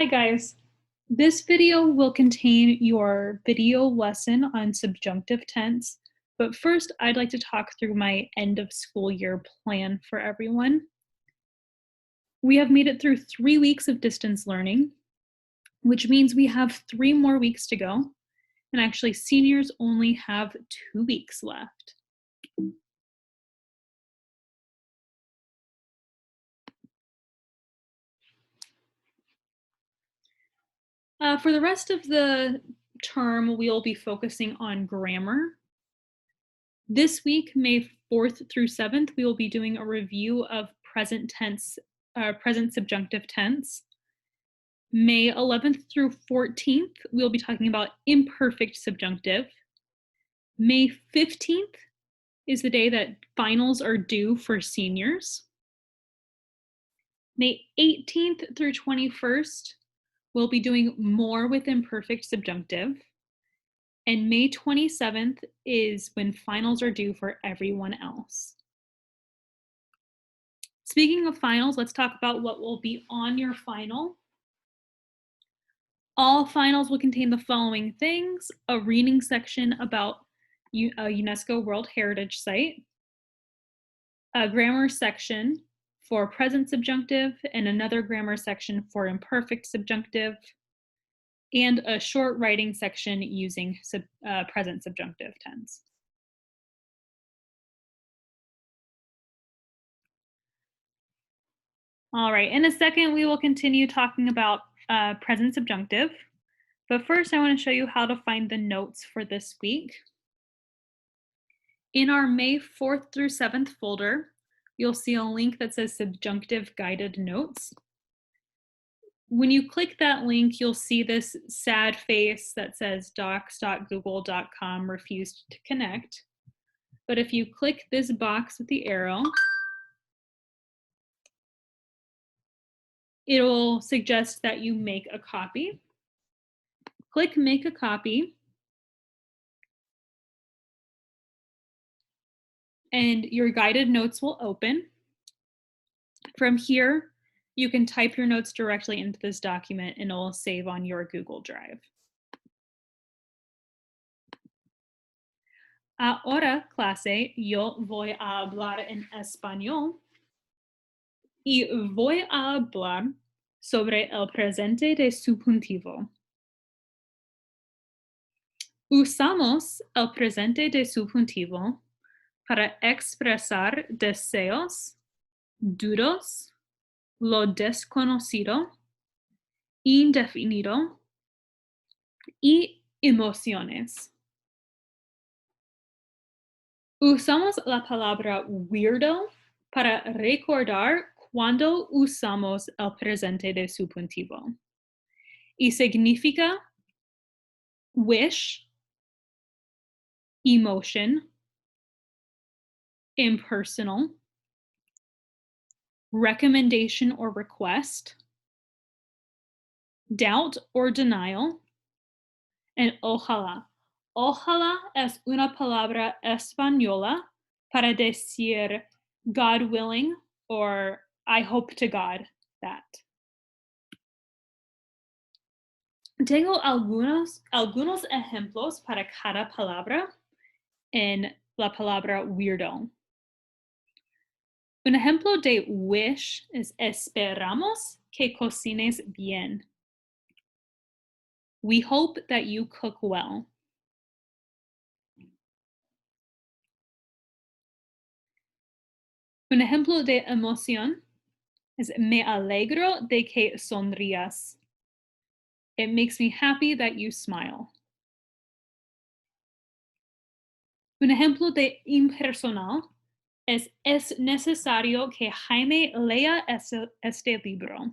Hi guys. This video will contain your video lesson on subjunctive tense, but first I'd like to talk through my end of school year plan for everyone. We have made it through 3 weeks of distance learning, which means we have 3 more weeks to go, and actually seniors only have 2 weeks left. For the rest of the term, we'll be focusing on grammar. This week, May 4th through 7th, we will be doing a review of present subjunctive tense. May 11th through 14th, we'll be talking about imperfect subjunctive. May 15th is the day that finals are due for seniors. May 18th through 21st, we'll be doing more with imperfect subjunctive. And May 27th is when finals are due for everyone else. Speaking of finals, let's talk about what will be on your final. All finals will contain the following things: a reading section about a UNESCO World Heritage Site, a grammar section for present subjunctive, and another grammar section for imperfect subjunctive, and a short writing section using present subjunctive tense. All right, in a second, we will continue talking about present subjunctive. But first, I want to show you how to find the notes for this week. In our May 4th through 7th folder, you'll see a link that says Subjunctive Guided Notes. When you click that link, you'll see this sad face that says docs.google.com refused to connect. But if you click this box with the arrow, it will suggest that you make a copy. Click Make a Copy, and your guided notes will open. From here, you can type your notes directly into this document and it will save on your Google Drive. Ahora, clase, yo voy a hablar en español y voy a hablar sobre el presente de subjuntivo. Usamos el presente de subjuntivo para expresar deseos, dudas, lo desconocido, indefinido y emociones. Usamos la palabra weirdo para recordar cuando usamos el presente de subjuntivo. Y significa wish, emotion, impersonal, recommendation or request, doubt or denial, and ojalá. Ojalá es una palabra española para decir God willing or I hope to God that. Tengo algunos ejemplos para cada palabra en la palabra weirdo. Un ejemplo de wish es esperamos que cocines bien. We hope that you cook well. Un ejemplo de emoción es me alegro de que sonrías. It makes me happy that you smile. Un ejemplo de impersonal es necesario que Jaime lea este libro.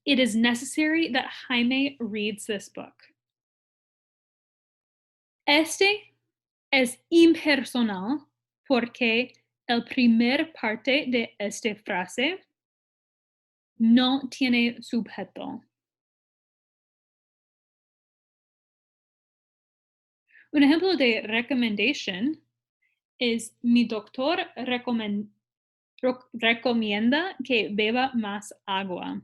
It is necessary that Jaime reads this book. Este es impersonal porque el primer parte de esta frase no tiene sujeto. Un ejemplo de recommendation is mi doctor Recomienda que beba más agua.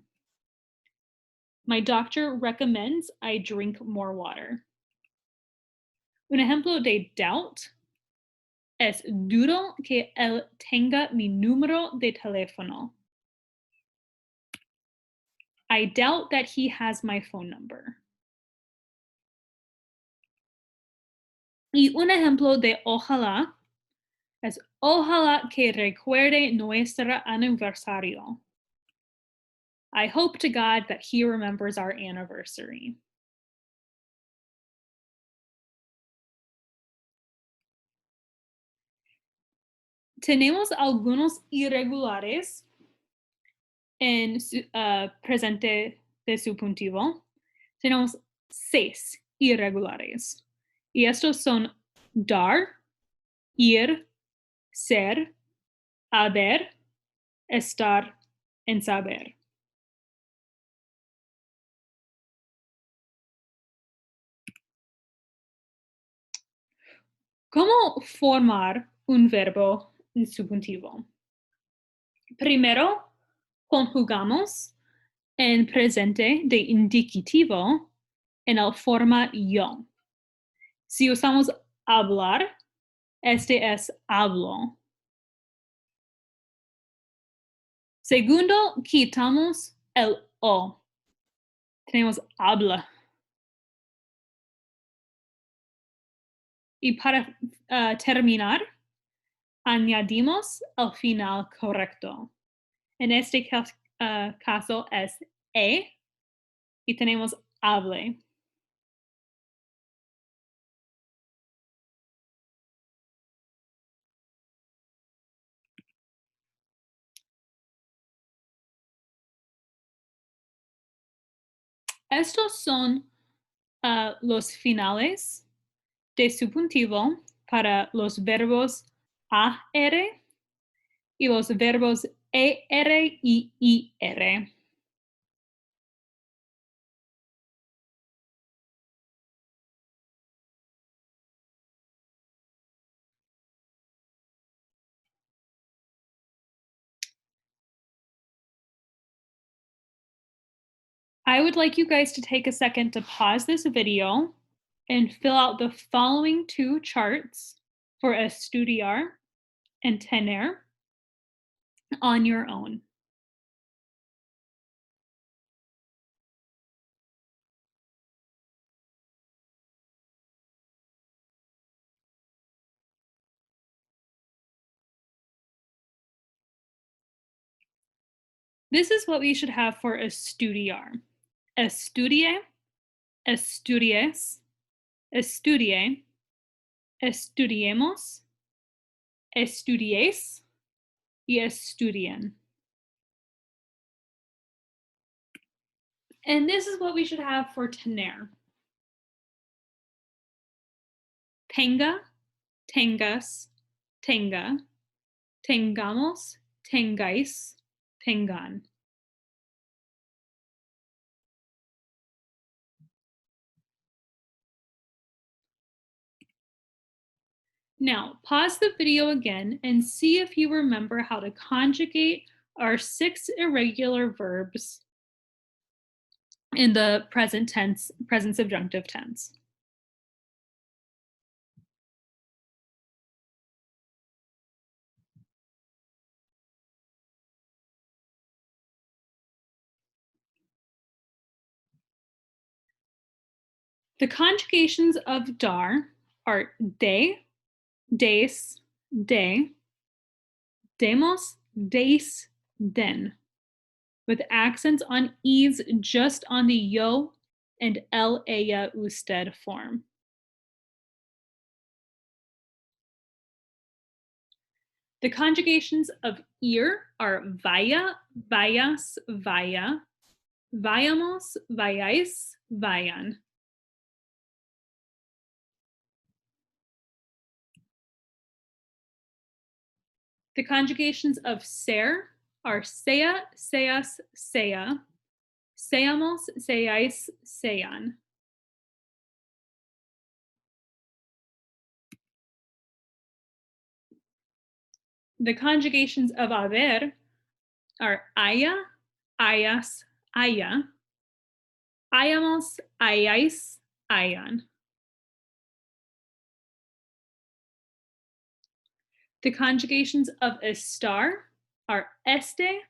My doctor recommends I drink more water. Un ejemplo de doubt es dudo que él tenga mi número de teléfono. I doubt that he has my phone number. Y un ejemplo de ojalá es ojalá que recuerde nuestro aniversario. I hope to God that he remembers our anniversary. Tenemos algunos irregulares en presente de subjuntivo. Tenemos 6 irregulares. Y estos son dar, ir, ser, haber, estar, en saber. ¿Cómo formar un verbo en subjuntivo? Primero, conjugamos en presente de indicativo en la forma yo. Si usamos hablar, este es hablo. Segundo, quitamos el o. Tenemos habla. Y para terminar, añadimos el final correcto. En este caso es y tenemos hable. Estos son los finales de subjuntivo para los verbos AR y los verbos ER y IR. I would like you guys to take a second to pause this video and fill out the following 2 charts for estudiar and tener on your own. This is what we should have for estudiar. Estudie, estudies, estudie, estudiemos, estudies, y estudien. And this is what we should have for tener. Tenga, tengas, tenga, tengamos, tengáis, tengan. Now, pause the video again and see if you remember how to conjugate our 6 irregular verbs in the present tense, present subjunctive tense. The conjugations of dar are de, des, de, demos, des, den, with accents on e's just on the yo and el, ella, usted form. The conjugations of ir are vaya, vayas, vaya, vayamos, vayáis, vayan. The conjugations of ser are sea, seas, sea, seamos, seáis, sean. The conjugations of haber are haya, hayas, haya, hayamos, hayáis, hayan. The conjugations of estar are este,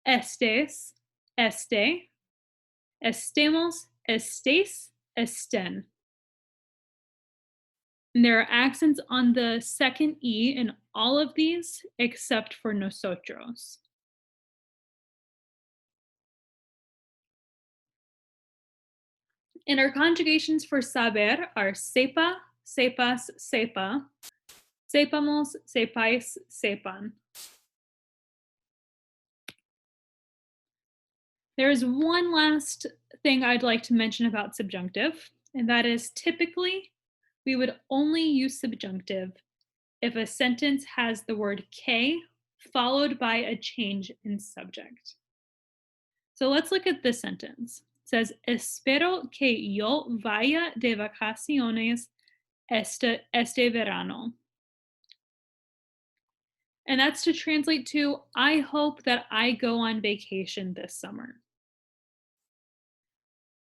estes, este, estemos, estés, estén. And there are accents on the second E in all of these except for nosotros. And our conjugations for saber are sepa, sepas, sepa, sepamos, sepáis, sepan. There is one last thing I'd like to mention about subjunctive, and that is typically we would only use subjunctive if a sentence has the word que followed by a change in subject. So let's look at this sentence. It says, espero que yo vaya de vacaciones este verano. And that's to translate to, I hope that I go on vacation this summer.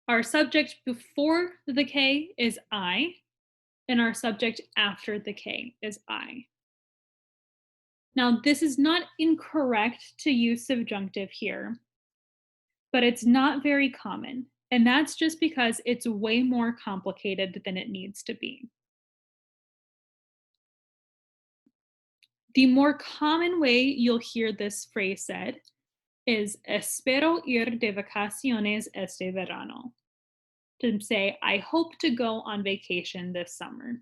Our subject before the K is I, and our subject after the K is I. Now, this is not incorrect to use subjunctive here, but it's not very common. And that's just because it's way more complicated than it needs to be. The more common way you'll hear this phrase said is espero ir de vacaciones este verano. To say, I hope to go on vacation this summer.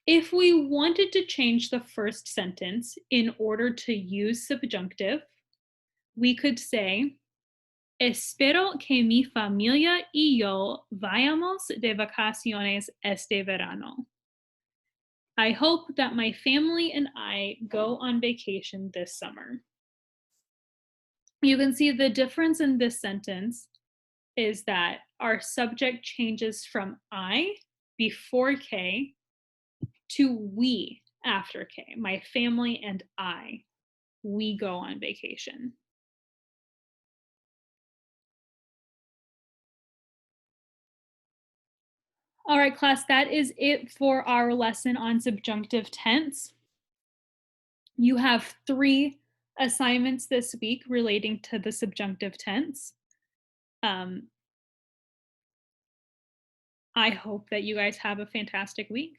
If we wanted to change the first sentence in order to use subjunctive, we could say, espero que mi familia y yo vayamos de vacaciones este verano. I hope that my family and I go on vacation this summer. You can see the difference in this sentence is that our subject changes from I before K to we after K. My family and I, we go on vacation. All right, class, that is it for our lesson on subjunctive tense. You have 3 assignments this week relating to the subjunctive tense. I hope that you guys have a fantastic week.